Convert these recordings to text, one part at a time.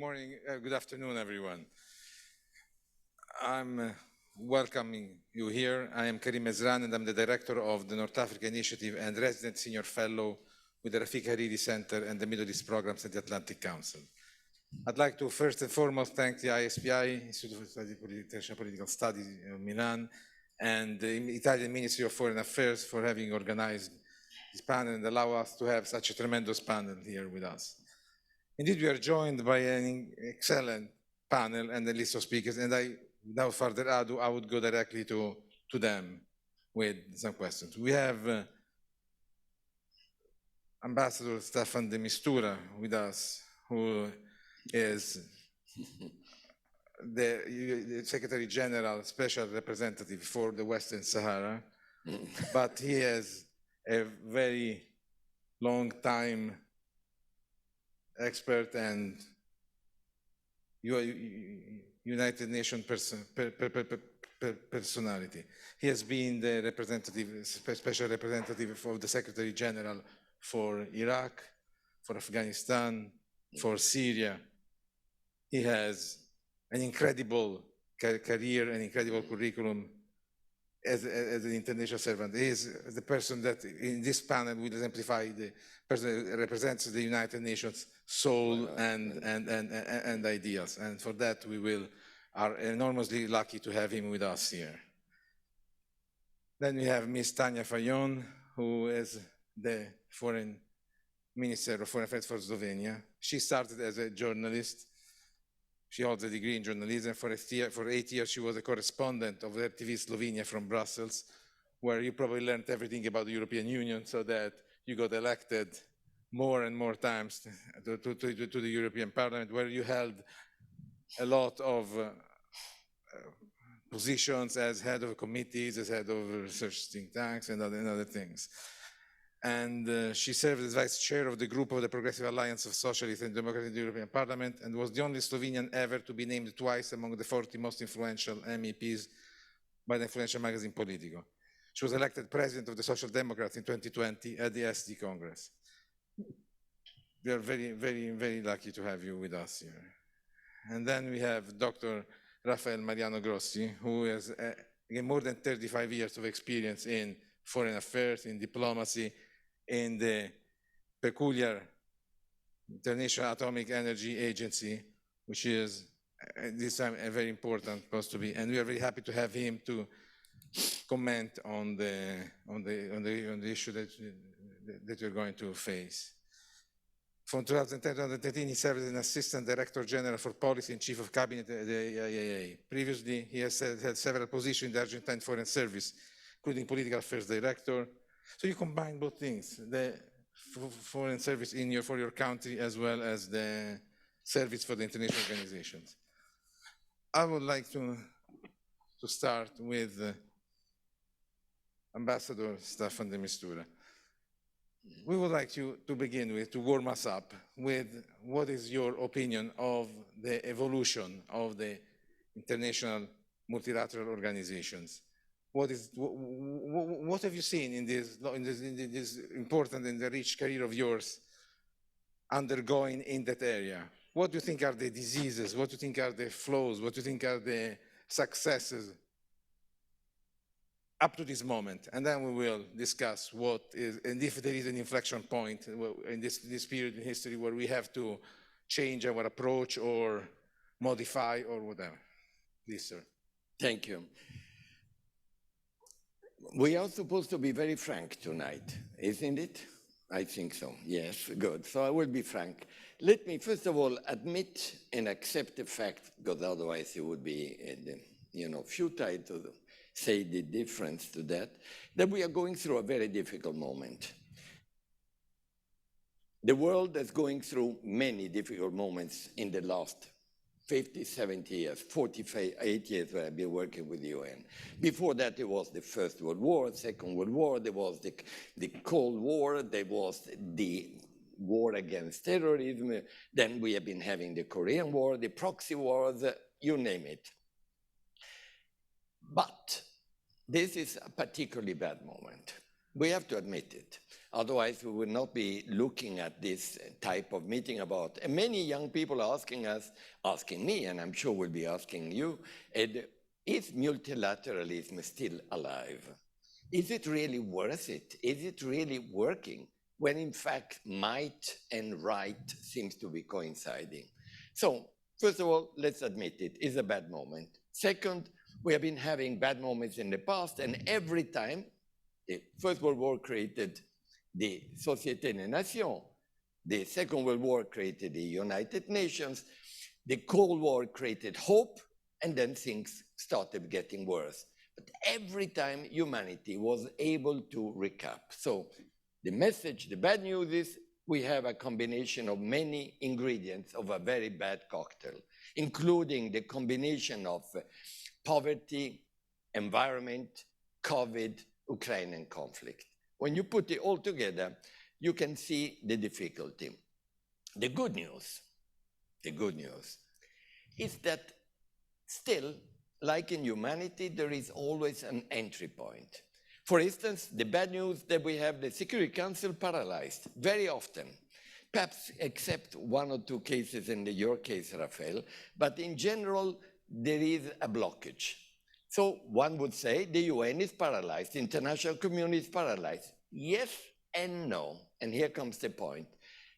morning, good afternoon, everyone. I'm welcoming you here. I am Karim Ezran, and I'm the director of the North Africa Initiative and resident senior fellow with the Rafik Hariri Center and the Middle East programs at the Atlantic Council. I'd like to first and foremost thank the ISPI, Institute for International Political Studies in Milan, and the Italian Ministry of Foreign Affairs for having organized this panel and allow us to have such a tremendous panel here with us. Indeed, we are joined by an excellent panel and a list of speakers, and without further ado, I would go directly to them with some questions. We have Ambassador Staffan de Mistura with us, who is the Secretary General Special Representative for the Western Sahara, but he has a very long time expert and United Nations personality. He has been the special representative for the Secretary General for Iraq, for Afghanistan, for Syria. He has an incredible career, an incredible curriculum as an international servant. He is the person that in this panel will exemplify the person that represents the United Nations soul and ideals. And for that, we are enormously lucky to have him with us here. Then we have Ms. Tanja Fajon, who is the Foreign Minister of Foreign Affairs for Slovenia. She started as a journalist. She holds a degree in journalism. For 8 years, she was a correspondent of RTV Slovenia from Brussels, where you probably learned everything about the European Union, so that you got elected more and more times to the European Parliament, where you held a lot of positions as head of committees, as head of research think tanks, and other things. And she served as vice chair of the group of the Progressive Alliance of Socialists and Democrats in the European Parliament, and was the only Slovenian ever to be named twice among the 40 most influential MEPs by the influential magazine Politico. She was elected president of the Social Democrats in 2020 at the SD Congress. We are very, very, very lucky to have you with us here. And then we have Dr. Rafael Mariano Grossi, who has more than 35 years of experience in foreign affairs, in diplomacy, in the peculiar International Atomic Energy Agency, which is this time a very post to be, and we are very happy to have him to comment on the issue that you're going to face. From 2010 to 2013, he served as an Assistant Director General for Policy and Chief of Cabinet at the IAEA. Previously, he has had several positions in the Argentine Foreign Service, including Political Affairs Director. So you combine both things, the foreign service for your country, as well as the service for the international organizations. I would like to start with Ambassador Staffan de Mistura. We would like you to begin with, to warm us up with what is your opinion of the evolution of the international multilateral organizations. What have you seen in this important and the rich career of yours undergoing in that area? What do you think are the diseases? What do you think are the flaws? What do you think are the successes up to this moment? And then we will discuss what is, and if there is an inflection point in this period in history where we have to change our approach or modify or whatever. Please, sir. Thank you. We are supposed to be very frank tonight, isn't it? I think so. Yes, good. So I will be frank. Let me, first of all, admit and accept the fact, because otherwise it would be, futile to say the difference to that we are going through a very difficult moment. The world is going through many difficult moments in the last 50, 70 years, 48 years where I've been working with the UN. Before that, there was the First World War, Second World War, there was the Cold War, there was the war against terrorism, then we have been having the Korean War, the proxy wars, you name it. But this is a particularly bad moment. We have to admit it. Otherwise, we would not be looking at this type of meeting about. And many young people are asking me, and I'm sure will be asking you, Ed, is multilateralism still alive? Is it really worth it? Is it really working? When in fact, might and right seems to be coinciding. So, first of all, let's admit it is a bad moment. Second, we have been having bad moments in the past, and every time, the First World War created the Société des Nations, the Second World War created the United Nations, the Cold War created hope, and then things started getting worse. But every time humanity was able to recap. So the message, the bad news is we have a combination of many ingredients of a very bad cocktail, including the combination of poverty, environment, COVID, Ukrainian conflict. When you put it all together, you can see the difficulty. The good news is that still, like in humanity, there is always an entry point. For instance, the bad news that we have the Security Council paralyzed very often, perhaps except one or two cases in your case, Rafael, but in general, there is a blockage. So one would say the UN is paralyzed, the international community is paralyzed. Yes and no, and here comes the point.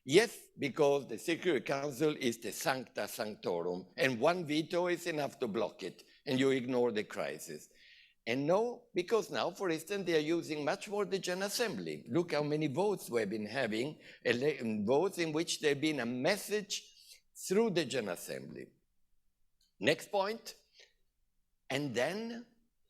Yes, because the Security Council is the sancta sanctorum, and one veto is enough to block it, and you ignore the crisis. And no, because now, for instance, they are using much more the General Assembly. Look how many votes we've been having, votes in which there have been a message through the General Assembly. Next point. And then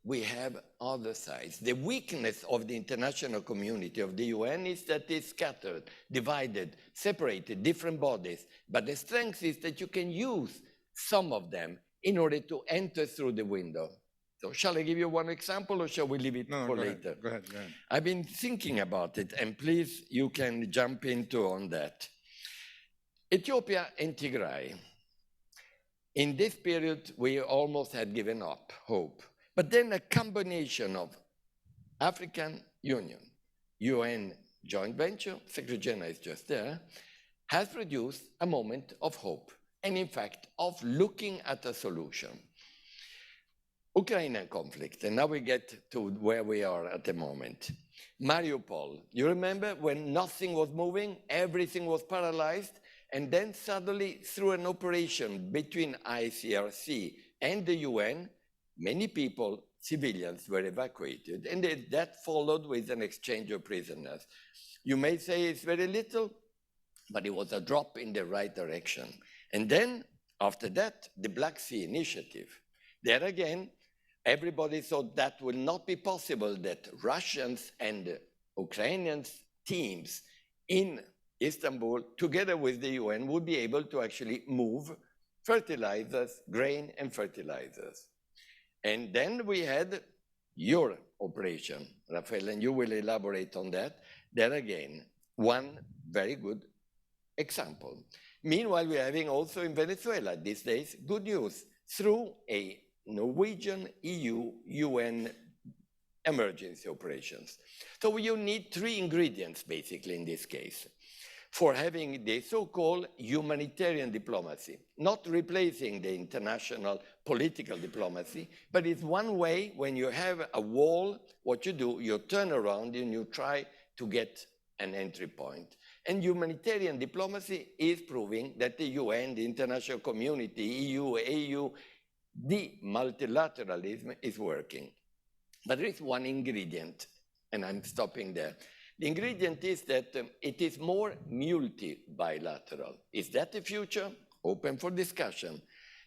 we have other sides. The weakness of the international community, of the UN, is that it's scattered, divided, separated, different bodies. But the strength is that you can use some of them in order to enter through the window. So shall I give you one example, or shall we leave it for later? Go ahead. I've been thinking about it, and please, you can jump into on that. Ethiopia and Tigray. In this period, we almost had given up hope. But then a combination of African Union, UN joint venture, Secretary General is just there, has produced a moment of hope, and in fact, of looking at a solution. Ukrainian conflict, and now we get to where we are at the moment. Mariupol, you remember when nothing was moving, everything was paralyzed, and then suddenly through an operation between ICRC and the UN, many people, civilians, were evacuated, and that followed with an exchange of prisoners. You may say it's very little, but it was a drop in the right direction. And then, after that, the Black Sea Initiative. There again, everybody thought that would not be possible, that Russians and Ukrainian teams in Istanbul, together with the UN, would be able to actually move fertilizers, grain and fertilizers. And then we had your operation, Rafael, and you will elaborate on that. There again, one very good example. Meanwhile, we're having also in Venezuela these days good news through a Norwegian EU UN emergency operations. So you need three ingredients basically in this case for having the so-called humanitarian diplomacy, not replacing the international political diplomacy, but it's one way when you have a wall, what you do, you turn around and you try to get an entry point. And humanitarian diplomacy is proving that the UN, the international community, EU, AU, the multilateralism is working. But there is one ingredient, and I'm stopping there. The ingredient is that it is more multi-bilateral. Is that the future? Open for discussion.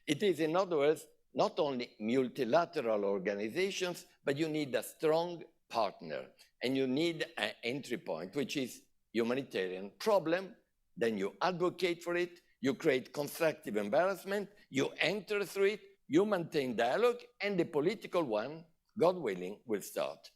It is, in other words, not only multilateral organizations, but you need a strong partner, and you need an entry point, which is humanitarian problem, then you advocate for it, you create constructive embarrassment, you enter through it, you maintain dialogue, and the political one, God willing, will start.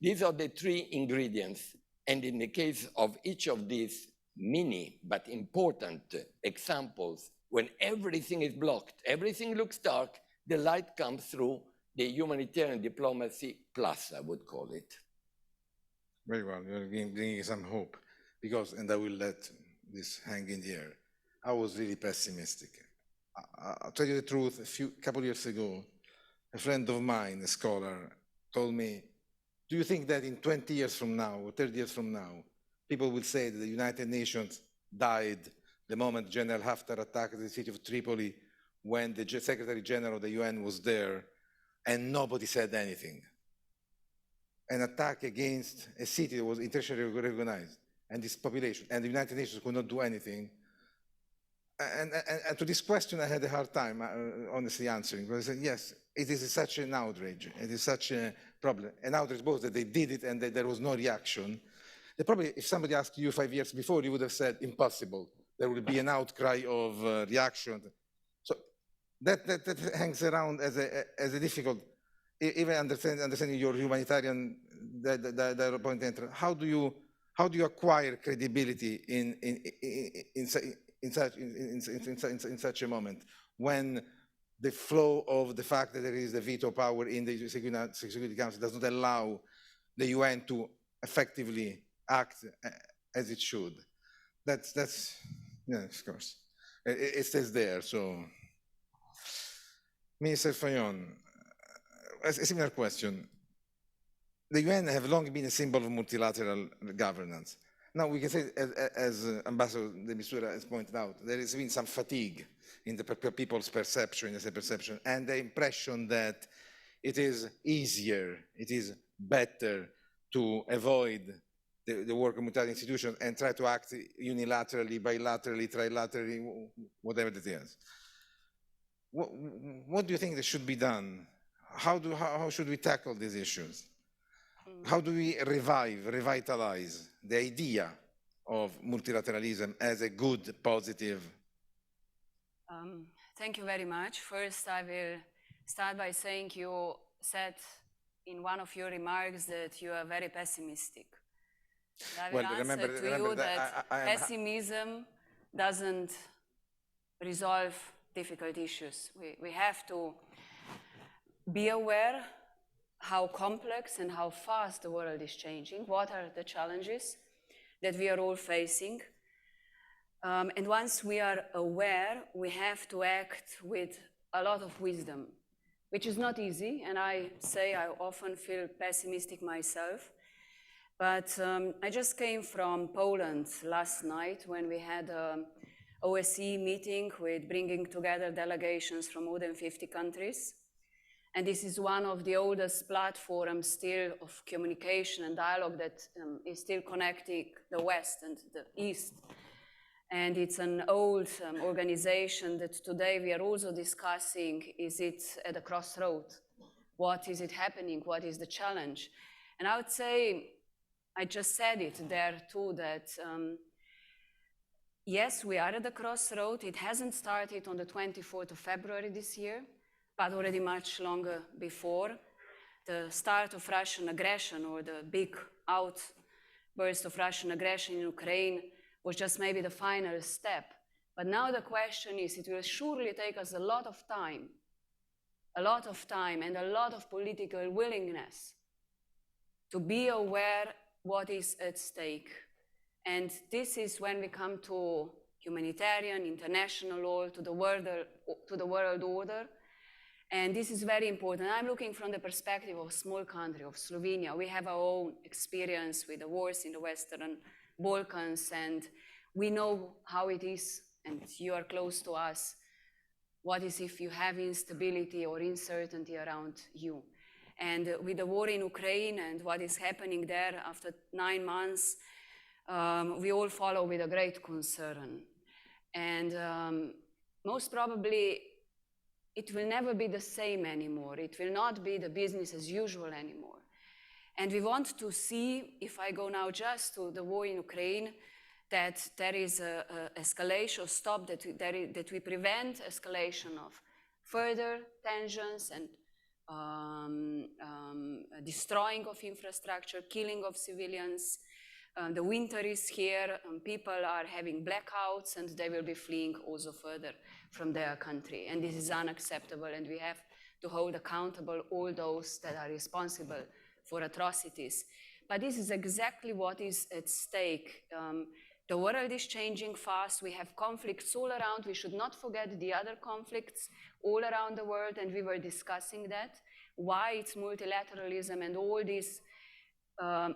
These are the three ingredients, and in the case of each of these mini but important examples, when everything is blocked, everything looks dark, the light comes through the humanitarian diplomacy plus, I would call it. Very well, you're bringing some hope, because, and I will let this hang in the air, I was really pessimistic. I'll tell you the truth, couple years ago, a friend of mine, a scholar, told me, do you think that in 20 years from now, or 30 years from now, people will say that the United Nations died the moment General Haftar attacked the city of Tripoli, when the Secretary General of the UN was there, and nobody said anything? An attack against a city that was internationally recognized, and this population, and the United Nations could not do anything. And to this question, I had a hard time, honestly, answering, because I said, yes, it is such an outrage. It is such a problem. An outrage both that they did it and that there was no reaction. Probably, if somebody asked you 5 years before, you would have said, impossible. There will be an outcry of reaction. So that hangs around as a difficult, even understanding your humanitarian point. How do you acquire credibility in such a moment, when the flow of the fact that there is the veto power in the Security Council does not allow the UN to effectively act as it should? That's yeah, of course. It stays there. So, Minister Fayon, a similar question. The UN have long been a symbol of multilateral governance. Now, we can say, as Ambassador de Mistura has pointed out, there has been some fatigue in the people's perception, and the impression that it is easier, it is better to avoid the work of multilateral institutions and try to act unilaterally, bilaterally, trilaterally, whatever it is. What do you think that should be done? How should we tackle these issues? How do we revitalize the idea of multilateralism as a good, positive? Thank you very much. First, I will start by saying you said in one of your remarks that you are very pessimistic. I will answer to you that pessimism doesn't resolve difficult issues. We have to be aware how complex and how fast the world is changing, what are the challenges that we are all facing. And once we are aware, we have to act with a lot of wisdom, which is not easy. And I often feel pessimistic myself. But I just came from Poland last night when we had an OSCE meeting with bringing together delegations from more than 50 countries. And this is one of the oldest platforms still of communication and dialogue that is still connecting the West and the East. And it's an old organization that today we are also discussing, is it at a crossroad? What is it happening? What is the challenge? And I would say, I just said it there too, that yes, we are at the crossroad. It hasn't started on the 24th of February this year, but already much longer before. The start of Russian aggression, or the big outburst of Russian aggression in Ukraine, was just maybe the final step. But now the question is, it will surely take us a lot of time and a lot of political willingness to be aware what is at stake. And this is when we come to humanitarian, international law, to the world order. And this is very important. I'm looking from the perspective of a small country, of Slovenia. We have our own experience with the wars in the Western Balkans, and we know how it is, and you are close to us. What is if you have instability or uncertainty around you? And with the war in Ukraine and what is happening there after 9 months, we all follow with a great concern. And most probably, it will never be the same anymore. It will not be the business as usual anymore. And we want to see, if I go now just to the war in Ukraine, that there is an escalation, stop, that we prevent escalation of further tensions and destroying of infrastructure, killing of civilians. The winter is here, people are having blackouts, and they will be fleeing also further from their country. And this is unacceptable, and we have to hold accountable all those that are responsible for atrocities. But this is exactly what is at stake. The world is changing fast. We have conflicts all around. We should not forget the other conflicts all around the world, and we were discussing that, why it's multilateralism and all these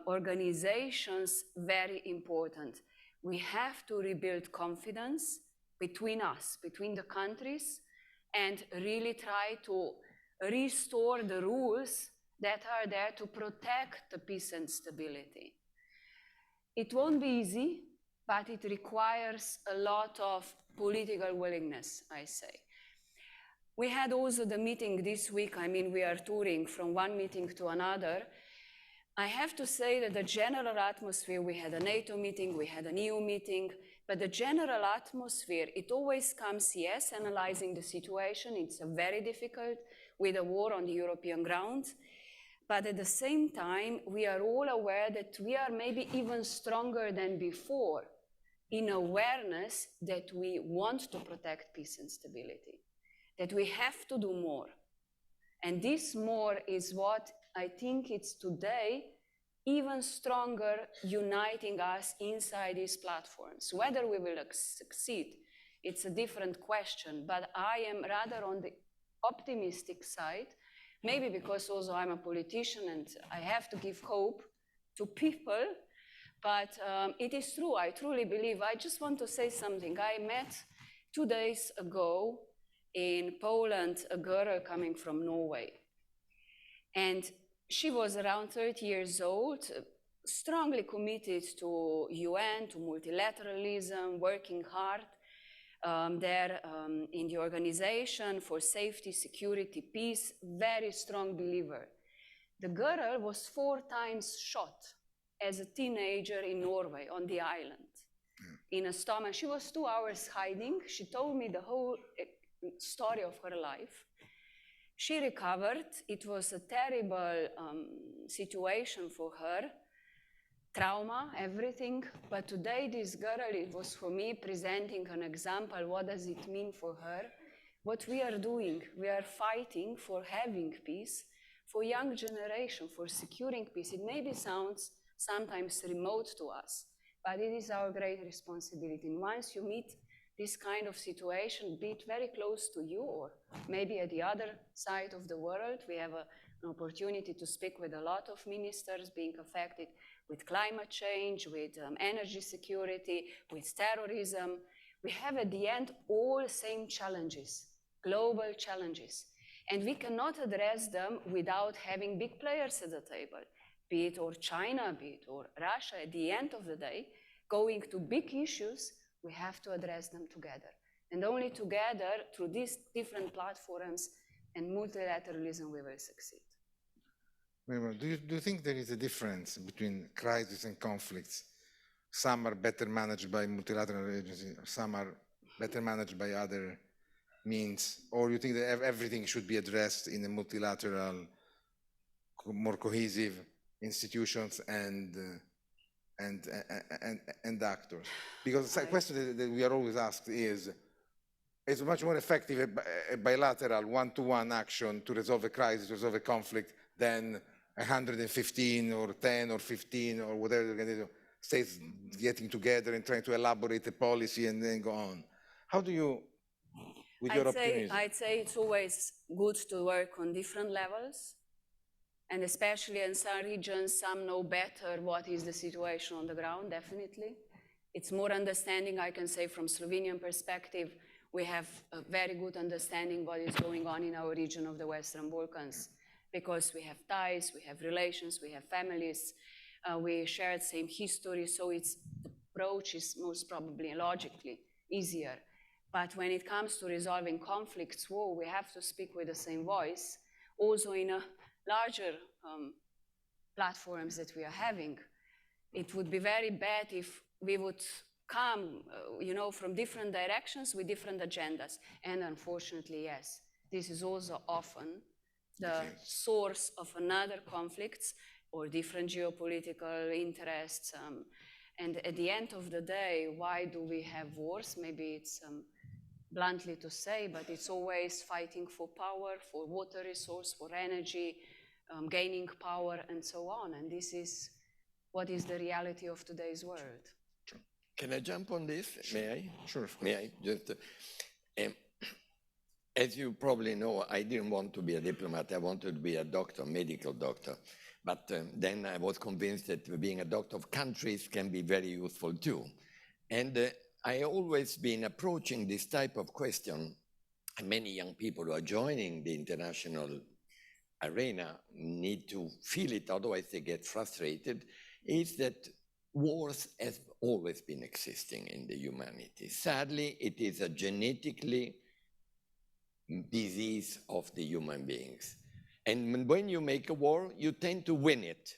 organizations very important. We have to rebuild confidence between us, between the countries, and really try to restore the rules that are there to protect the peace and stability. It won't be easy, but it requires a lot of political willingness, I say. We had also the meeting this week. I mean, we are touring from one meeting to another. I have to say that the general atmosphere, we had a NATO meeting, we had an EU meeting, but the general atmosphere, it always comes, yes, analyzing the situation. It's very difficult with a war on the European ground. But at the same time, we are all aware that we are maybe even stronger than before in awareness that we want to protect peace and stability, that we have to do more. And this more is what I think it's today even stronger uniting us inside these platforms. Whether we will succeed, it's a different question, but I am rather on the optimistic side, maybe because also I'm a politician and I have to give hope to people, but it is true, I truly believe. I just want to say something. I met 2 days ago in Poland a girl coming from Norway. And she was around 30 years old, strongly committed to UN, to multilateralism, working hard there in the organization for safety, security, peace, very strong believer. The girl was 4 times shot as a teenager in Norway on the island in a storm. And she was 2 hours hiding. She told me the whole story of her life. She recovered. It was a terrible situation for her, trauma, everything. But today, this girl, it was for me presenting an example. What does it mean for her? What we are doing, we are fighting for having peace, for young generation, for securing peace. It maybe sounds sometimes remote to us, but it is our great responsibility. And once you meet this kind of situation, be it very close to you or maybe at the other side of the world. We have an opportunity to speak with a lot of ministers being affected with climate change, with energy security, with terrorism. We have at the end all same challenges, global challenges. And we cannot address them without having big players at the table, be it or China, be it or Russia. At the end of the day, going to big issues, we have to address them together. And only together, through these different platforms and multilateralism, we will succeed. Do you think there is a difference between crises and conflicts? Some are better managed by multilateral agencies, some are better managed by other means, or you think that everything should be addressed in a multilateral, more cohesive institutions and actors? Because the question that we are always asked is much more effective a bilateral one-to-one action to resolve a crisis, to resolve a conflict, than 115 or 10 or 15 or whatever states getting together and trying to elaborate a policy and then go on. How do you, with your optimism? I'd say it's always good to work on different levels. And especially in some regions, some know better what is the situation on the ground, definitely. It's more understanding, I can say, from Slovenian perspective. We have a very good understanding what is going on in our region of the Western Balkans, because we have ties, we have relations, we have families, we share the same history, so the approach is most probably logically easier. But when it comes to resolving conflicts, we have to speak with the same voice, also in a larger platforms that we are having. It would be very bad if we would come, from different directions with different agendas. And unfortunately, yes, this is also often the source of another conflicts or different geopolitical interests. And at the end of the day, why do we have wars? Maybe it's bluntly to say, but it's always fighting for power, for water resource, for energy, gaining power, and so on. And this is what is the reality of today's world. Can I jump on this? May I? Sure. May I? Just, as you probably know, I didn't want to be a diplomat. I wanted to be a doctor, medical doctor. But then I was convinced that being a doctor of countries can be very useful too. And I always been approaching this type of question, and many young people who are joining the international arena need to feel it, otherwise they get frustrated, is that wars have always been existing in the humanity. Sadly, it is a genetically disease of the human beings. And when you make a war, you tend to win it.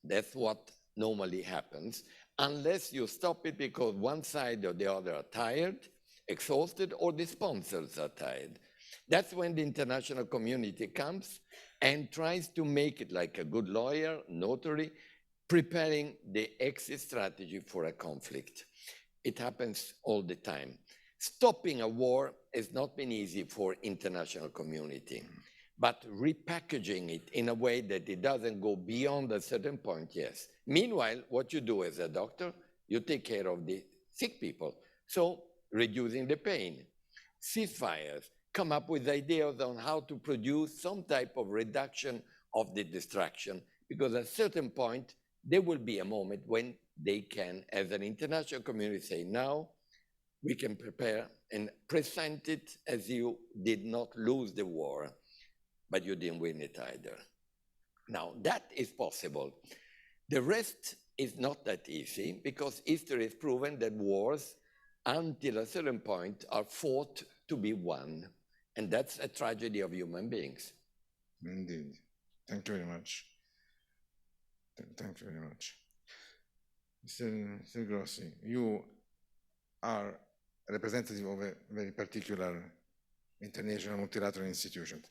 That's what normally happens, unless you stop it because one side or the other are tired, exhausted, or the sponsors are tired. That's when the international community comes and tries to make it like a good lawyer, notary, preparing the exit strategy for a conflict. It happens all the time. Stopping a war has not been easy for international community, but repackaging it in a way that it doesn't go beyond a certain point, yes. Meanwhile, what you do as a doctor, you take care of the sick people. So reducing the pain, ceasefires, come up with ideas on how to produce some type of reduction of the destruction, because at a certain point, there will be a moment when they can, as an international community, say, now we can prepare and present it as you did not lose the war, but you didn't win it either. Now, that is possible. The rest is not that easy, because history has proven that wars, until a certain point, are fought to be won. And that's a tragedy of human beings. Indeed. Thank you very much. Thank you very much. Mr. Grossi, you are a representative of a very particular international multilateral institution.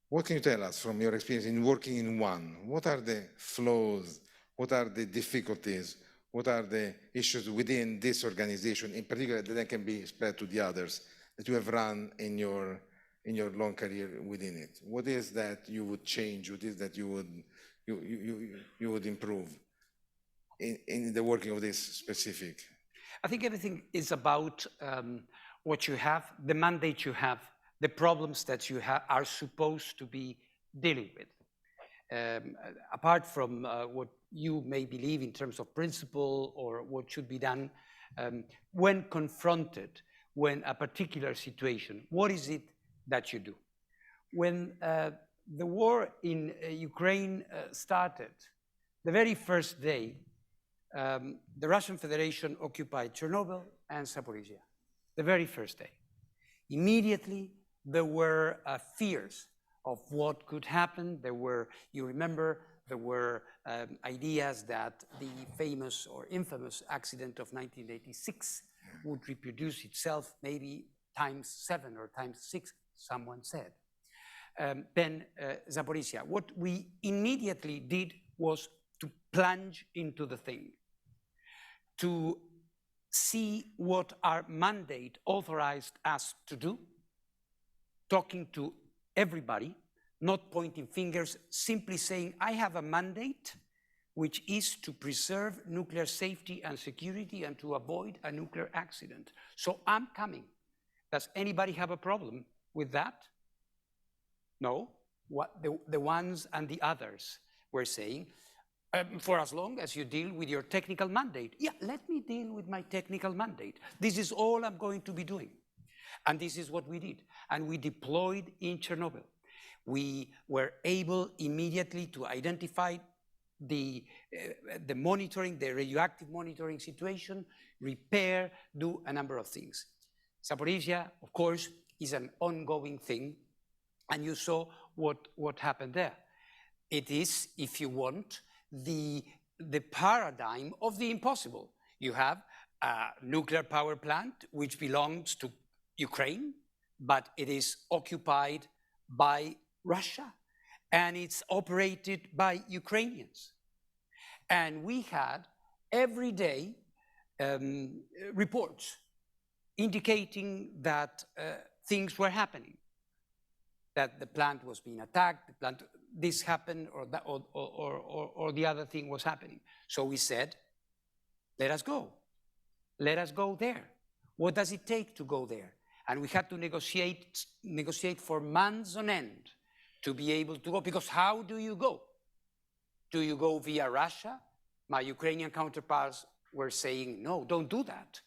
What can you tell us from your experience in working in one? What are the flaws? What are the difficulties? What are the issues within this organization, in particular, that can be spread to the others that you have run in your long career within it? What is that you would change? What is that you would improve in the working of this specific? I think everything is about what you have, the mandate you have, the problems that you are supposed to be dealing with. Apart from what you may believe in terms of principle or what should be done, when confronted, when a particular situation, what is it that you do? When the war in Ukraine started, the very first day, the Russian Federation occupied Chernobyl and Zaporizhia, the very first day. Immediately, there were fears of what could happen. There were, you remember, there were ideas that the famous or infamous accident of 1986 would reproduce itself maybe ×7 or ×6, someone said. Then Zaporizhia. What we immediately did was to plunge into the thing, to see what our mandate authorized us to do, talking to everybody, not pointing fingers, simply saying, I have a mandate which is to preserve nuclear safety and security and to avoid a nuclear accident. So I'm coming. Does anybody have a problem with that? No. What the ones and the others were saying, for as long as you deal with your technical mandate. Yeah, let me deal with my technical mandate. This is all I'm going to be doing. And this is what we did. And we deployed in Chernobyl. We were able immediately to identify the monitoring, the radioactive monitoring situation, repair, do a number of things. Zaporizhia, of course, is an ongoing thing. And you saw what happened there. It is, if you want, the paradigm of the impossible. You have a nuclear power plant which belongs to Ukraine, but it is occupied by Russia, and it's operated by Ukrainians. And we had every day reports indicating that things were happening, that the plant was being attacked, this happened, or, that, or the other thing was happening. So we said, let us go. Let us go there. What does it take to go there? And we had to negotiate for months on end to be able to go, because how do you go? Do you go via Russia? My Ukrainian counterparts were saying, no, don't do that.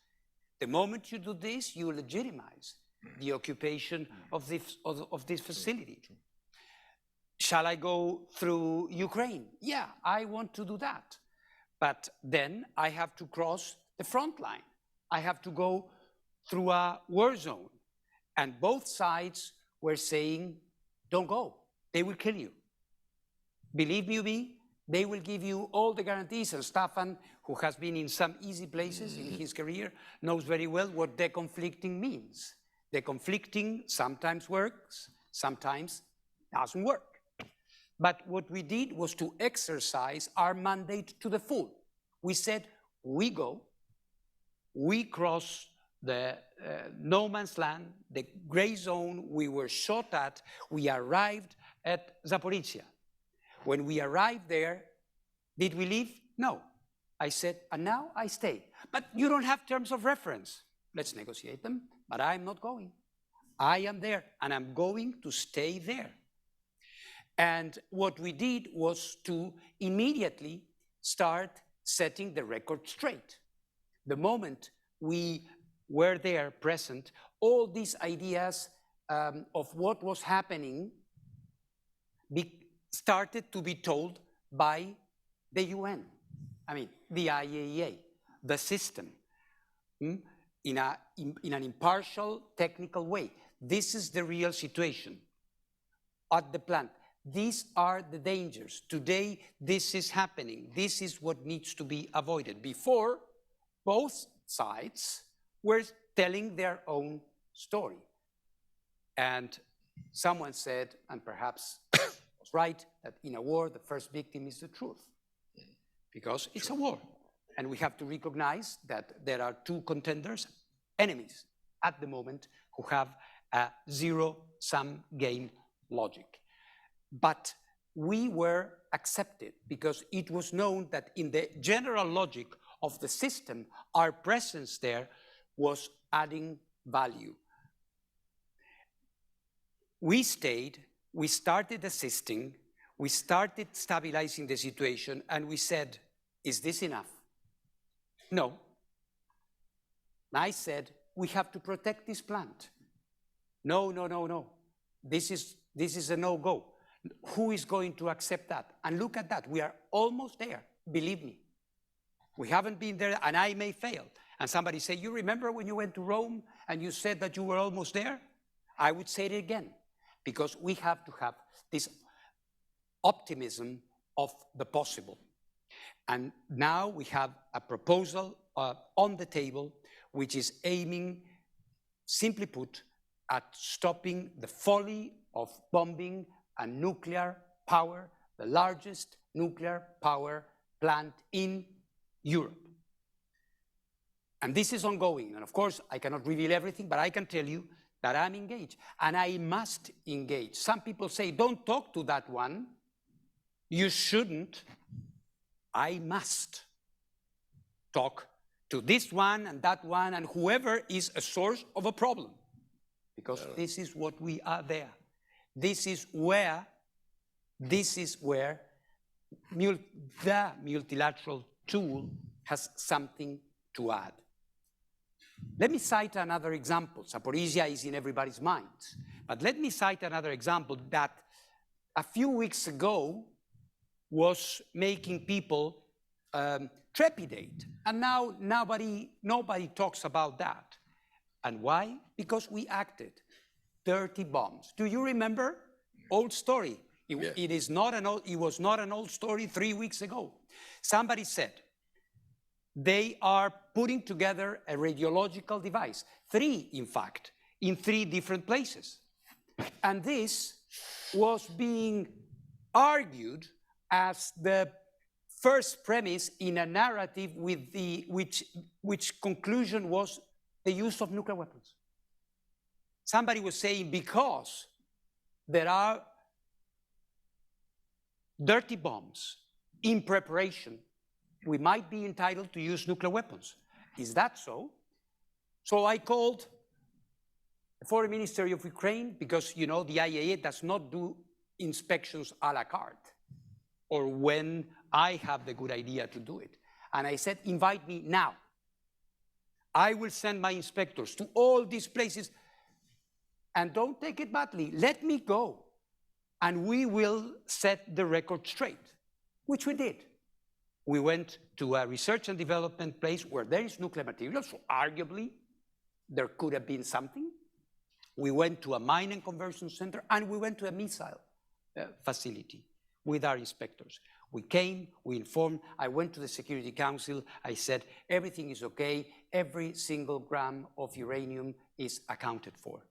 The moment you do this, you legitimize the occupation of this facility. Shall I go through Ukraine? Yeah, I want to do that. But then I have to cross the front line. I have to go through a war zone. And both sides were saying, don't go, they will kill you. Believe me, they will give you all the guarantees. And Staffan, who has been in some easy places in his career, knows very well what deconflicting means. Deconflicting sometimes works, sometimes doesn't work. But what we did was to exercise our mandate to the full. We said, we go, we cross the no man's land, the gray zone, we were shot at, we arrived at Zaporizhia. When we arrived there, did we leave? No. I said, and now I stay. But you don't have terms of reference. Let's negotiate them, but I'm not going. I am there, and I'm going to stay there. And what we did was to immediately start setting the record straight. The moment we were there present, all these ideas of what was happening started to be told by the UN, I mean, the IAEA, the system, in an impartial, technical way. This is the real situation at the plant. These are the dangers. Today, this is happening. This is what needs to be avoided. Before, both sides were telling their own story. And someone said, and perhaps was right, that in a war, the first victim is the truth. Because it's a war. And we have to recognize that there are two contenders, enemies, at the moment, who have a zero-sum game logic. But we were accepted because it was known that in the general logic of the system, our presence there was adding value. We stayed, we started assisting, we started stabilizing the situation, and we said, is this enough? No. I said, we have to protect this plant. No. This is a no-go. Who is going to accept that? And look at that, we are almost there, believe me. We haven't been there, and I may fail. And somebody say, you remember when you went to Rome and you said that you were almost there? I would say it again, because we have to have this optimism of the possible. And now we have a proposal on the table, which is aiming, simply put, at stopping the folly of bombing a nuclear power, the largest nuclear power plant in Europe. And this is ongoing. And of course, I cannot reveal everything, but I can tell you that I'm engaged. And I must engage. Some people say, don't talk to that one. You shouldn't. I must talk to this one and that one and whoever is a source of a problem. Because this is what we are there. This is where the multilateral tool has something to add. Let me cite another example. Zaporizhia is in everybody's minds. But let me cite another example that a few weeks ago was making people trepidate. And now nobody talks about that. And why? Because we acted. 30 bombs. Do you remember? Old story. It was not an old story 3 weeks ago. Somebody said, they are putting together a radiological device. 3, in fact, in 3 different places. And this was being argued as the first premise in a narrative with which conclusion was the use of nuclear weapons. Somebody was saying because there are dirty bombs in preparation, we might be entitled to use nuclear weapons. Is that so? So I called the Foreign Ministry of Ukraine, because you know the IAEA does not do inspections a la carte, or when I have the good idea to do it. And I said, invite me now. I will send my inspectors to all these places, and don't take it badly, let me go, and we will set the record straight, which we did. We went to a research and development place where there is nuclear material, so arguably there could have been something. We went to a mine and conversion center, and we went to a missile facility with our inspectors. We came, we informed, I went to the Security Council, I said, everything is okay, every single gram of uranium is accounted for.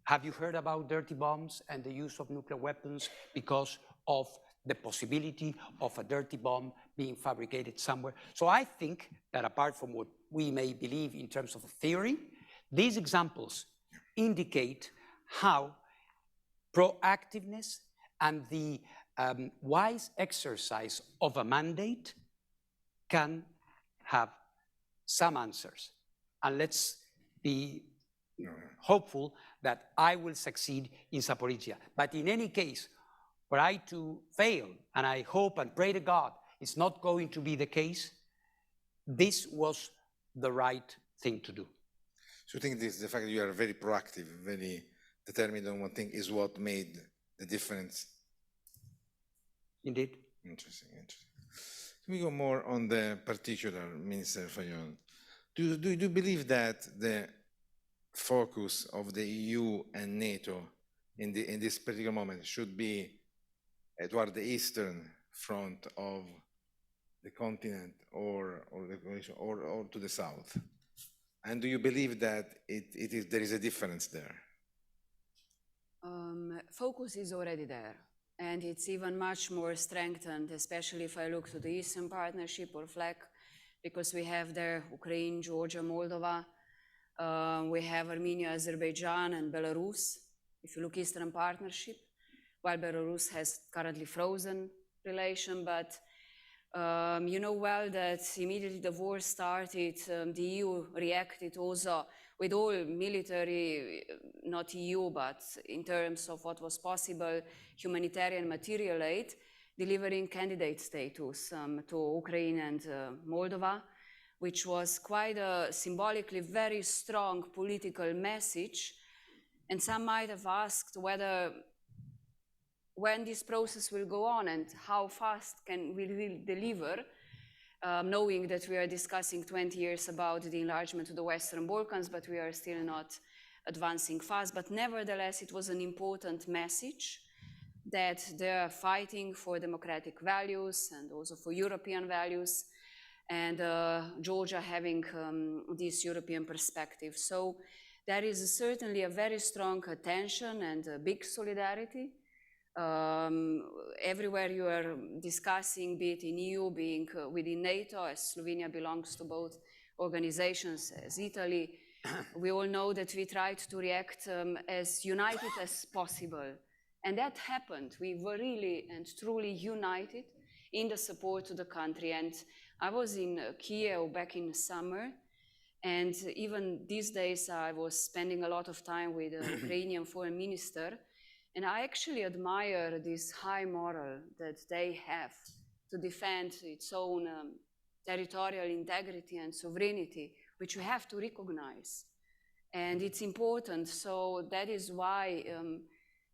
Have you heard about dirty bombs and the use of nuclear weapons because of the possibility of a dirty bomb being fabricated somewhere? So I think that apart from what we may believe in terms of theory, these examples indicate how proactiveness and the wise exercise of a mandate can have some answers. And let's be hopeful that I will succeed in Zaporizhia. But in any case, were I to fail, and I hope and pray to God it's not going to be the case, this was the right thing to do. So you think this, the fact that you are very proactive, very determined on one thing, is what made the difference? Indeed. Interesting, interesting. Can we go more on the particular, Minister Fayon? Do you believe that the focus of the EU and NATO in this particular moment should be toward the eastern front of the continent or to the south? And do you believe that there is a difference there? Focus is already there, and it's even much more strengthened, especially if I look to the Eastern Partnership or FLEC, because we have there Ukraine, Georgia, Moldova, we have Armenia, Azerbaijan, and Belarus. If you look Eastern Partnership, while Belarus has currently frozen relation, but you know well that immediately the war started, the EU reacted also with all military, not EU, but in terms of what was possible, humanitarian material aid, delivering candidate status to Ukraine and Moldova, which was quite a symbolically very strong political message. And some might have asked whether when this process will go on and how fast can we really deliver, knowing that we are discussing 20 years about the enlargement to the Western Balkans, but we are still not advancing fast. But nevertheless, it was an important message that they are fighting for democratic values and also for European values, and Georgia having this European perspective. So there is certainly a very strong attention and a big solidarity. Everywhere you are discussing, be it in EU, being within NATO, as Slovenia belongs to both organizations, as Italy, we all know that we tried to react as united as possible. And that happened. We were really and truly united in the support to the country. And I was in Kiev back in summer, and even these days I was spending a lot of time with the Ukrainian foreign minister. And I actually admire this high moral that they have to defend its own territorial integrity and sovereignty, which we have to recognize. And it's important, so that is why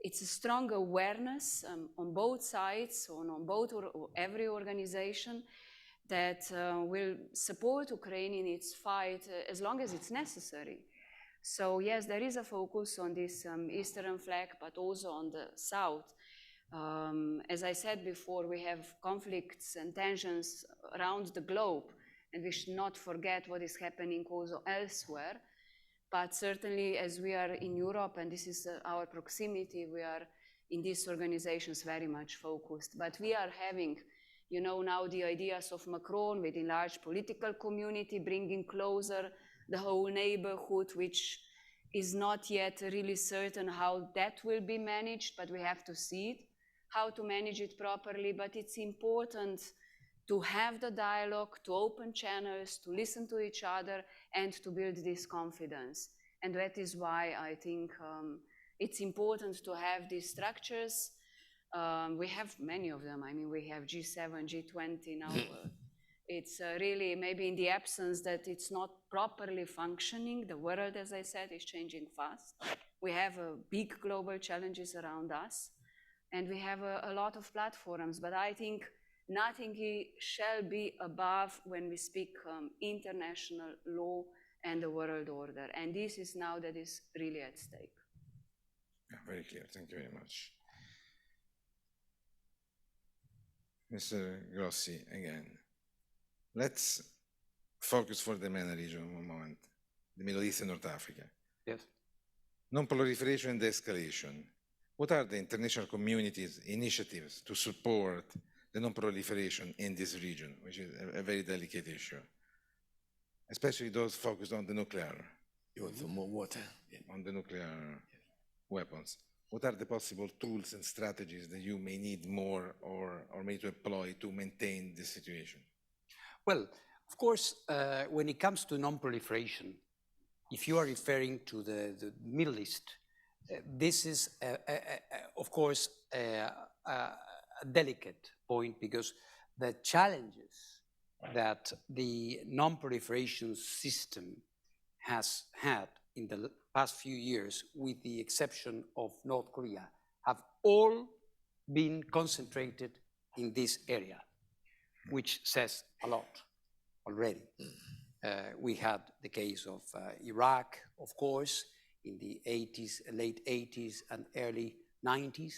it's a strong awareness on both sides, on both or every organization that will support Ukraine in its fight as long as it's necessary. So yes, there is a focus on this eastern flank, but also on the south. As I said before, we have conflicts and tensions around the globe, and we should not forget what is happening also elsewhere. But certainly, as we are in Europe, and this is our proximity, we are in these organizations very much focused. But we are having, you know, now the ideas of Macron with enlarged political community, bringing closer the whole neighborhood, which is not yet really certain how that will be managed, but we have to see it, how to manage it properly. But it's important to have the dialogue, to open channels, to listen to each other, and to build this confidence. And that is why I think it's important to have these structures. We have many of them. I mean, we have G7, G20 now. It's really maybe in the absence that it's not properly functioning. The world, as I said, is changing fast. We have big global challenges around us, and we have a lot of platforms. But I think nothing shall be above when we speak international law and the world order. And this is now that is really at stake. Yeah, very clear. Thank you very much. Mr. Grossi, again, let's focus for the MENA region one moment, the Middle East and North Africa. Yes. Non-proliferation and de-escalation. What are the international community's initiatives to support the non-proliferation in this region, which is a very delicate issue, especially those focused on the nuclear? You want some more water? Yeah. On the nuclear weapons. What are the possible tools and strategies that you may need more or may to employ to maintain this situation? Well, of course, when it comes to non-proliferation, if you are referring to the Middle East, this is, of course, a delicate point, because the challenges that the non-proliferation system has had in the past few years, with the exception of North Korea, have all been concentrated in this area, which says a lot already. We had the case of Iraq, of course, in the 80s, late 80s and early 90s.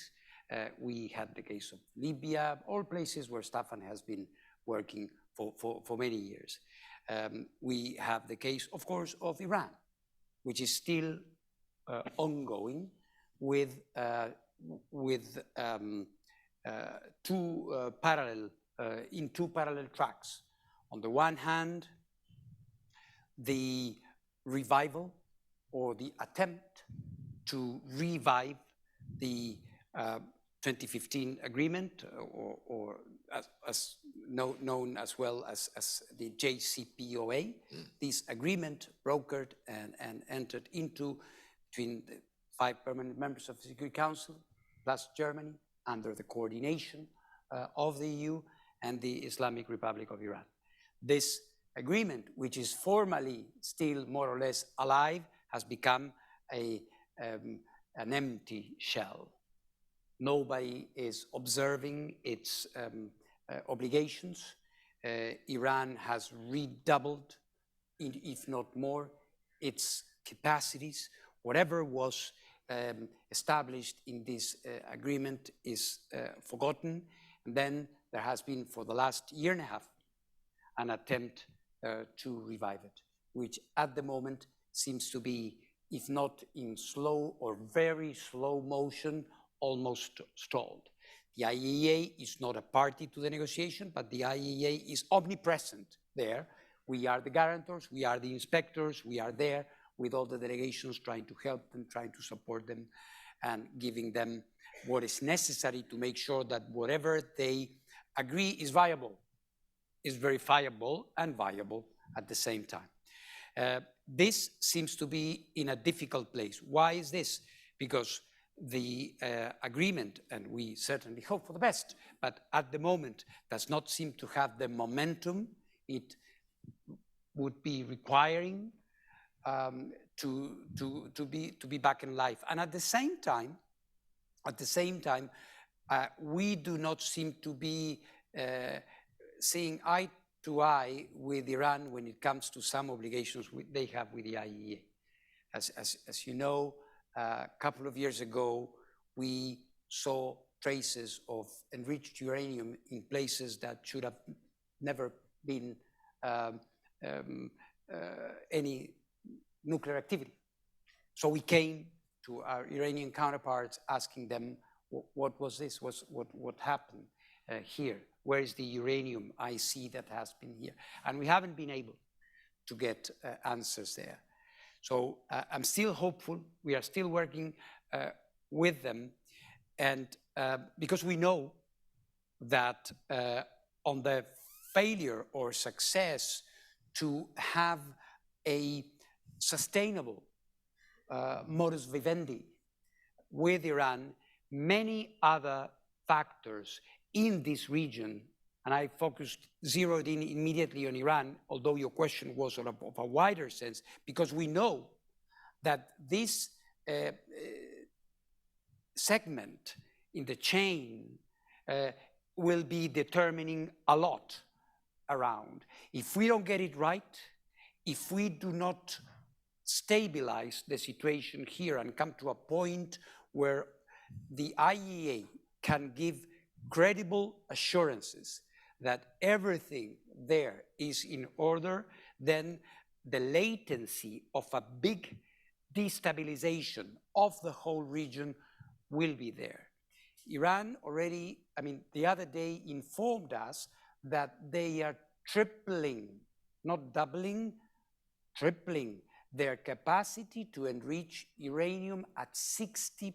We had the case of Libya, all places where Staffan has been working for many years. We have the case, of course, of Iran, which is still ongoing with two parallel tracks. On the one hand, the revival or the attempt to revive the 2015 agreement, or as known as well as the JCPOA, this agreement brokered and entered into between the 5 permanent members of the Security Council, plus Germany, under the coordination of the EU and the Islamic Republic of Iran. This agreement, which is formally still more or less alive, has become an empty shell. Nobody is observing its obligations. Iran has redoubled, if not more, its capacities. Whatever was established in this agreement is forgotten. And then there has been, for the last year and a half, an attempt to revive it, which at the moment seems to be, if not in slow or very slow motion, almost stalled. The IAEA is not a party to the negotiation, but the IAEA is omnipresent there. We are the guarantors, we are the inspectors, we are there with all the delegations trying to help them, trying to support them, and giving them what is necessary to make sure that whatever they agree is viable, is verifiable and viable at the same time. This seems to be in a difficult place. Why is this? Because the agreement, and we certainly hope for the best, but at the moment does not seem to have the momentum it would be requiring to be back in life. And at the same time, we do not seem to be seeing eye to eye with Iran when it comes to some obligations they have with the IAEA. As you know, a couple of years ago, we saw traces of enriched uranium in places that should have never been any nuclear activity. So we came to our Iranian counterparts asking them, what was this? What happened here? Where is the uranium I see that has been here? And we haven't been able to get answers there. So I'm still hopeful. We are still working with them, and because we know that on the failure or success to have a sustainable modus vivendi with Iran, many other factors in this region, and I zeroed in immediately on Iran, although your question was of a wider sense, because we know that this segment in the chain will be determining a lot around. If we don't get it right, if we do not stabilize the situation here and come to a point where the IEA can give credible assurances that everything there is in order, then the latency of a big destabilization of the whole region will be there. Iran already, the other day informed us that they are tripling, not doubling, tripling their capacity to enrich uranium at 60%,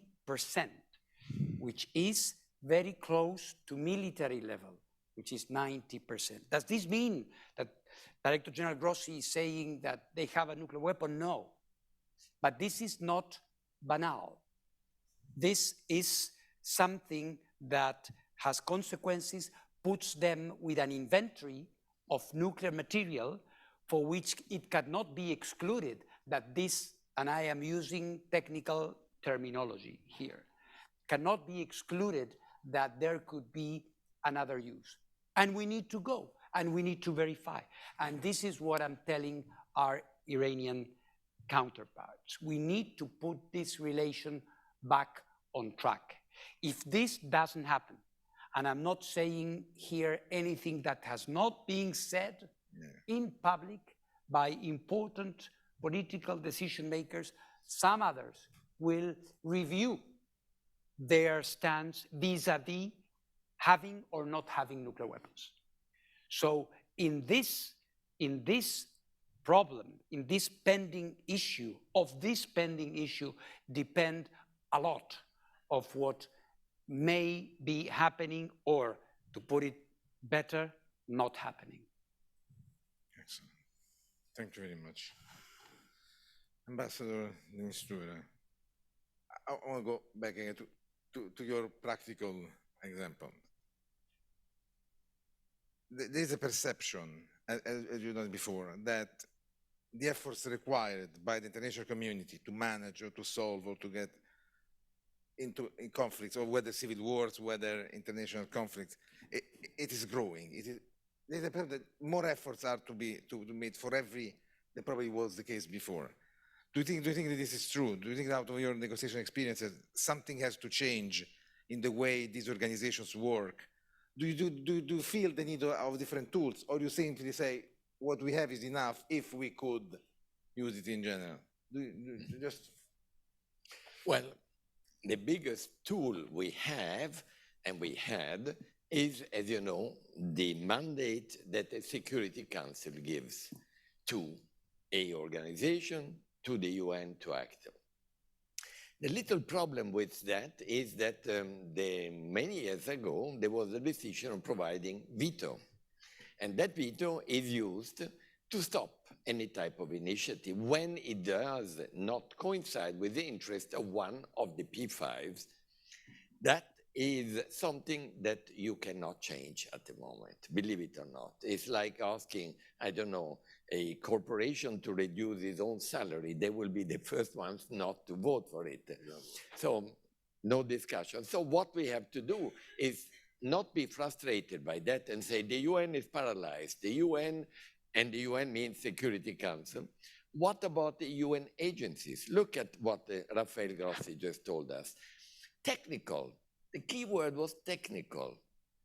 which is very close to military level, which is 90%. Does this mean that Director General Grossi is saying that they have a nuclear weapon? No. But this is not banal. This is something that has consequences, puts them with an inventory of nuclear material for which it cannot be excluded that this, and I am using technical terminology here, cannot be excluded that there could be another use. And we need to go, and we need to verify. And this is what I'm telling our Iranian counterparts. We need to put this relation back on track. If this doesn't happen, and I'm not saying here anything that has not been said in public by important political decision makers, some others will review their stance vis-a-vis having or not having nuclear weapons. So in this problem, in this pending issue, depend a lot of what may be happening, or to put it better, not happening. Excellent. Thank you very much. Ambassador de Mistura, I want to go back again to your practical example. There is a perception, as you know before, that the efforts required by the international community to manage or to solve or to get in conflicts, or whether civil wars, whether international conflicts, it is growing. There's a problem that more efforts are to be made for every, that probably was the case before. Do you think that this is true? Do you think that out of your negotiation experiences, something has to change in the way these organizations work? Do you feel the need of different tools, or you simply say, what we have is enough if we could use it in general? Well, the biggest tool we have and we had is, as you know, the mandate that the Security Council gives to an organization, to the UN, to act. The little problem with that is that many years ago, there was a decision on providing veto. And that veto is used to stop any type of initiative when it does not coincide with the interest of one of the P5s. That is something that you cannot change at the moment, believe it or not. It's like asking, I don't know, a corporation to reduce its own salary. They will be the first ones not to vote for it. Yeah. So no discussion. So what we have to do is not be frustrated by that and say the UN is paralyzed. The UN, and the UN means Security Council. What about the UN agencies? Look at what Rafael Grossi just told us. Technical. The key word was technical.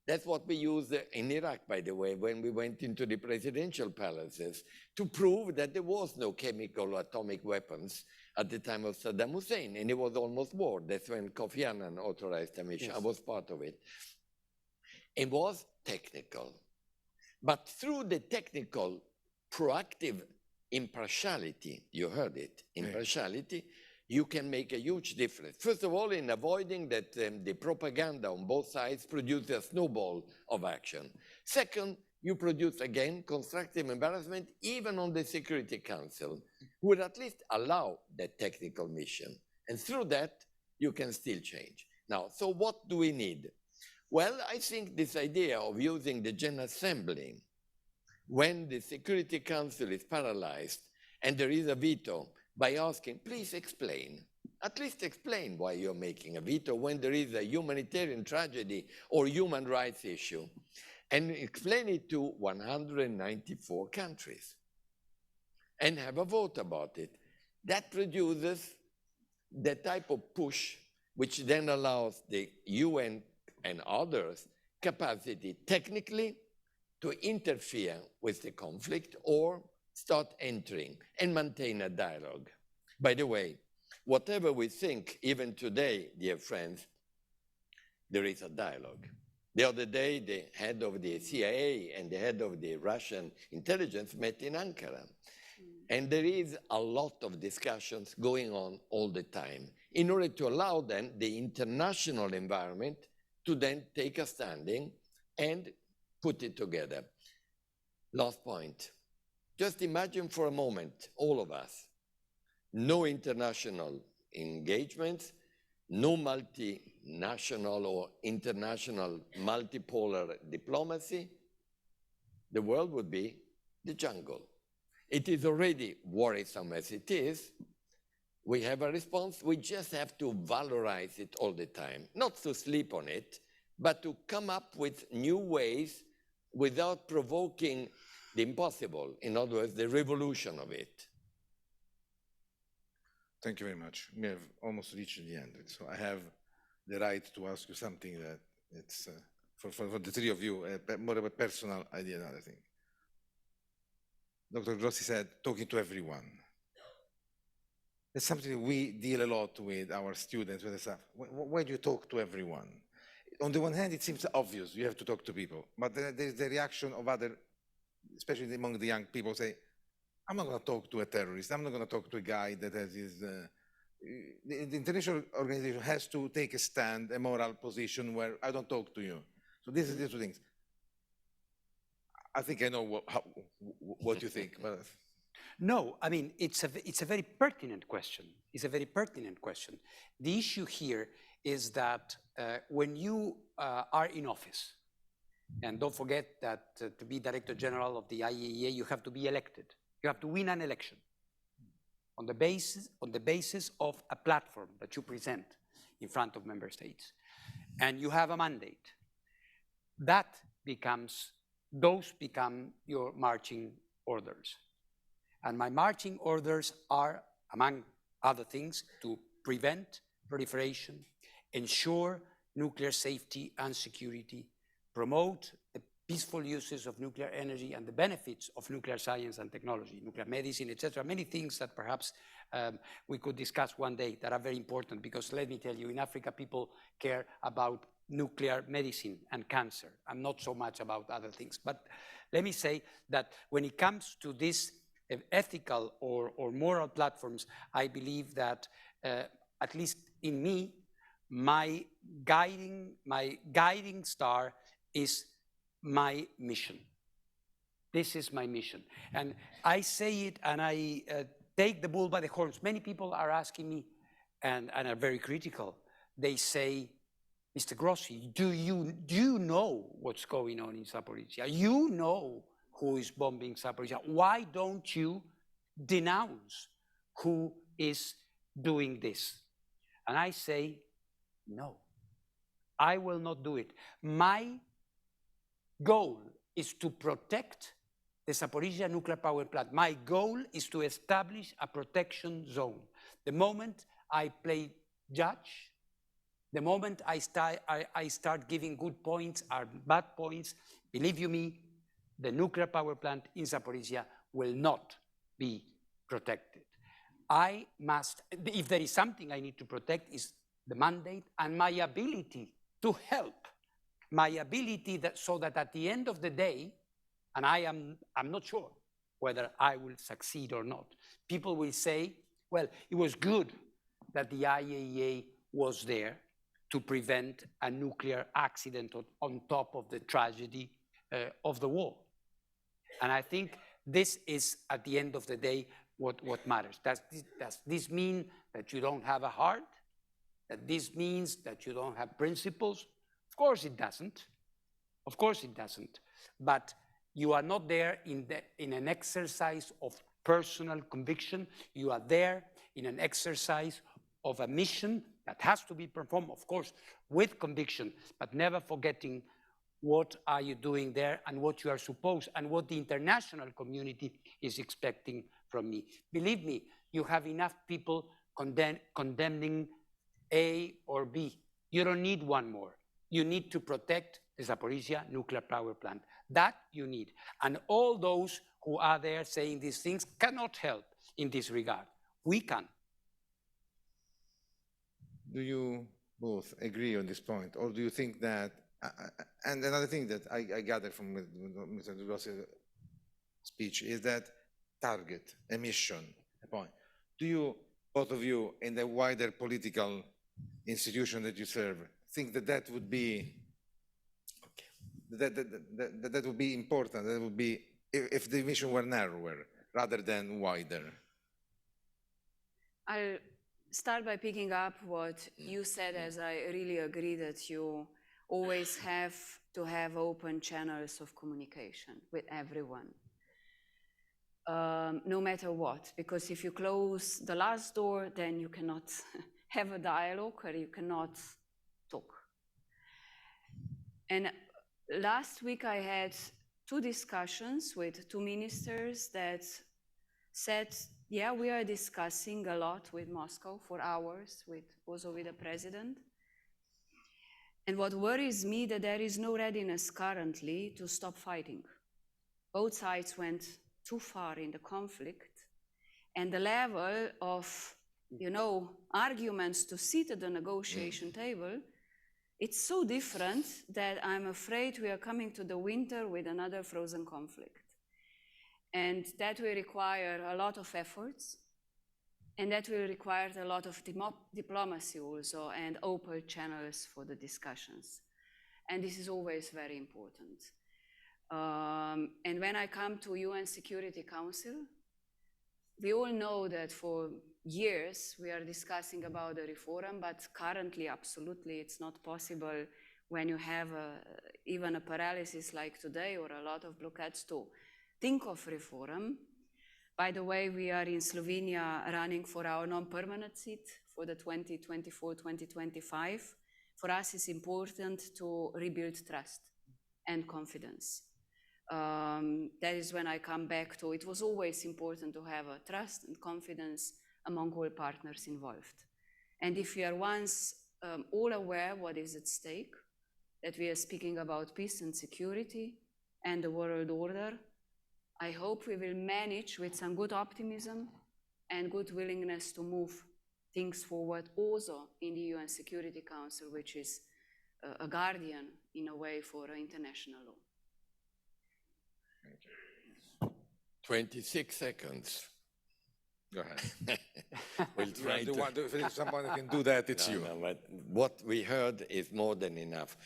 That's what we used in Iraq, by the way, when we went into the presidential palaces to prove that there was no chemical or atomic weapons at the time of Saddam Hussein, and it was almost war. That's when Kofi Annan authorized the mission. Yes. I was part of it. It was technical. But through the technical, proactive impartiality, you heard it, impartiality, you can make a huge difference. First of all, in avoiding that the propaganda on both sides produces a snowball of action. Second, you produce, again, constructive embarrassment even on the Security Council, who would at least allow that technical mission. And through that, you can still change. Now, so what do we need? Well, I think this idea of using the General Assembly when the Security Council is paralyzed and there is a veto, by asking, please explain, at least explain why you're making a veto when there is a humanitarian tragedy or human rights issue, and explain it to 194 countries and have a vote about it. That produces the type of push which then allows the UN and others capacity technically to interfere with the conflict or start entering and maintain a dialogue. By the way, whatever we think, even today, dear friends, there is a dialogue. The other day, the head of the CIA and the head of the Russian intelligence met in Ankara. And there is a lot of discussions going on all the time in order to allow then the international environment to then take a standing and put it together. Last point. Just imagine for a moment, all of us, no international engagements, no multinational or international multipolar diplomacy, the world would be the jungle. It is already worrisome as it is. We have a response. We just have to valorize it all the time, not to sleep on it, but to come up with new ways without provoking the impossible, in other words, the revolution of it. Thank you very much. We have almost reached the end. So I have the right to ask you something that it's, for the three of you, more of a personal idea than I think. Dr. Grossi said, talking to everyone. It's something we deal a lot with our students, with the staff. Why do you talk to everyone? On the one hand, it seems obvious, you have to talk to people, but there's the reaction of other, especially among the young people, say, I'm not going to talk to a terrorist. I'm not going to talk to a guy that has his... the international organization has to take a stand, a moral position where I don't talk to you. So this is the two things. I think I know what you think. But... No, I mean, it's a very pertinent question. It's a very pertinent question. The issue here is that when you are in office, and don't forget that to be Director General of the IAEA, you have to be elected. You have to win an election on the basis of a platform that you present in front of member states. And you have a mandate. Those become your marching orders. And my marching orders are, among other things, to prevent proliferation, ensure nuclear safety and security, promote the peaceful uses of nuclear energy and the benefits of nuclear science and technology, nuclear medicine, etc. Many things that perhaps we could discuss one day that are very important, because let me tell you, in Africa, people care about nuclear medicine and cancer, and not so much about other things. But let me say that when it comes to these ethical or moral platforms, I believe that, at least in me, my guiding star is my mission. This is my mission. And I say it and I take the bull by the horns. Many people are asking me and are very critical. They say, Mr. Grossi, do you know what's going on in Zaporizhia? You know who is bombing Zaporizhia. Why don't you denounce who is doing this? And I say, no, I will not do it. My goal is to protect the Zaporizhia nuclear power plant. My goal is to establish a protection zone. The moment I play judge, the moment I start giving good points or bad points, believe you me, the nuclear power plant in Zaporizhia will not be protected. I must, if there is something I need to protect, is the mandate and my ability to help, my ability so that at the end of the day, and I'm not sure, whether I will succeed or not. People will say, well, it was good that the IAEA was there to prevent a nuclear accident on top of the tragedy of the war. And I think this is, at the end of the day, what matters. Does this mean that you don't have a heart? That this means that you don't have principles? Of course it doesn't. Of course it doesn't. But you are not there in an exercise of personal conviction. You are there in an exercise of a mission that has to be performed, of course, with conviction, but never forgetting what are you doing there and what you are supposed and what the international community is expecting from me. Believe me, you have enough people condemning A or B. You don't need one more. You need to protect the Zaporizhia nuclear power plant. That you need. And all those who are there saying these things cannot help in this regard. We can. Do you both agree on this point, or do you think that, and another thing that I gathered from Mr. Dudos's speech is that target, a mission, a point. Do you, both of you, in the wider political institution that you serve, think that that would be, that would be important, that would be, if the mission were narrower rather than wider? I'll start by picking up what you said, as I really agree that you always have to have open channels of communication with everyone, no matter what, because if you close the last door, then you cannot have a dialogue or you cannot talk. And last week I had two discussions with two ministers that said, yeah, we are discussing a lot with Moscow for hours, also with the president. And what worries me that there is no readiness currently to stop fighting. Both sides went too far in the conflict, and the level of, arguments to sit at the negotiation table, it's so different that I'm afraid we are coming to the winter with another frozen conflict. And that will require a lot of efforts, and that will require a lot of diplomacy also, and open channels for the discussions. And this is always very important. And when I come to UN Security Council, we all know that for years we are discussing about the reform, but currently, absolutely, it's not possible when you have even a paralysis like today or a lot of blockades to think of reform. By the way, we are in Slovenia running for our non-permanent seat for the 2024-2025. For us, it's important to rebuild trust and confidence. That is when I come back to, it was always important to have a trust and confidence among all partners involved. And if we are once all aware what is at stake, that we are speaking about peace and security and the world order, I hope we will manage with some good optimism and good willingness to move things forward also in the UN Security Council, which is a guardian in a way for international law. 26 seconds. Go ahead. We'll try to. If someone can do that, it's you. No, but what we heard is more than enough.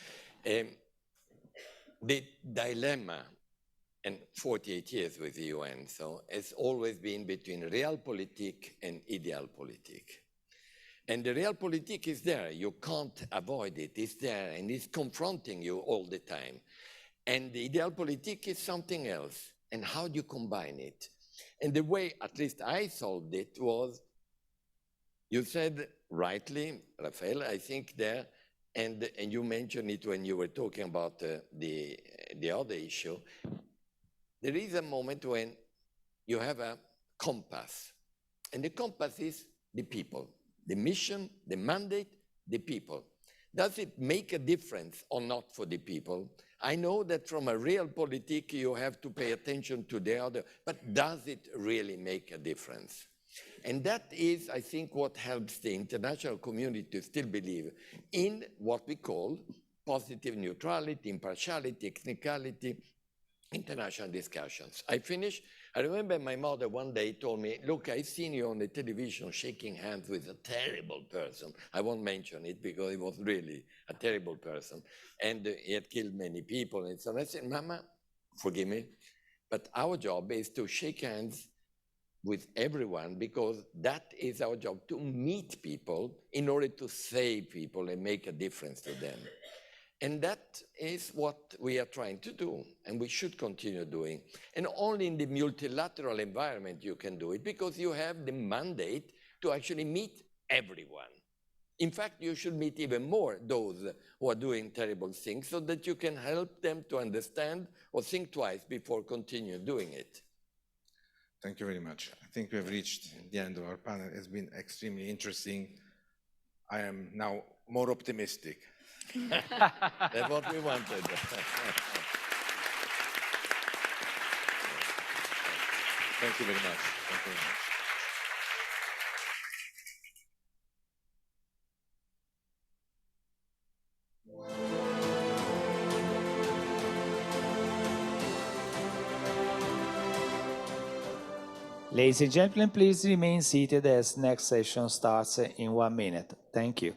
The dilemma, and 48 years with the UN, so it's always been between realpolitik and idealpolitik. And the realpolitik is there. You can't avoid it. It's there, and it's confronting you all the time. And the idealpolitik is something else. And how do you combine it? And the way, at least I solved it, was, you said rightly, Rafael, I think there, and you mentioned it when you were talking about the other issue. There is a moment when you have a compass, and the compass is the people, the mission, the mandate, the people. Does it make a difference or not for the people? I know that from a realpolitik you have to pay attention to the other, but does it really make a difference? And that is, I think, what helps the international community to still believe in what we call positive neutrality, impartiality, technicality, international discussions. I finish I remember my mother one day told me, look, I've seen you on the television shaking hands with a terrible person. I won't mention it because he was really a terrible person. And he had killed many people. And so I said, Mama, forgive me, but our job is to shake hands with everyone because that is our job, to meet people in order to save people and make a difference to them. And that is what we are trying to do, and we should continue doing. And only in the multilateral environment you can do it, because you have the mandate to actually meet everyone. In fact, you should meet even more those who are doing terrible things so that you can help them to understand or think twice before continue doing it. Thank you very much. I think we have reached the end of our panel. It's been extremely interesting. I am now more optimistic. That's what we wanted. Thank you very much. Thank you very much. Ladies and gentlemen, please remain seated as next session starts in 1 minute. Thank you.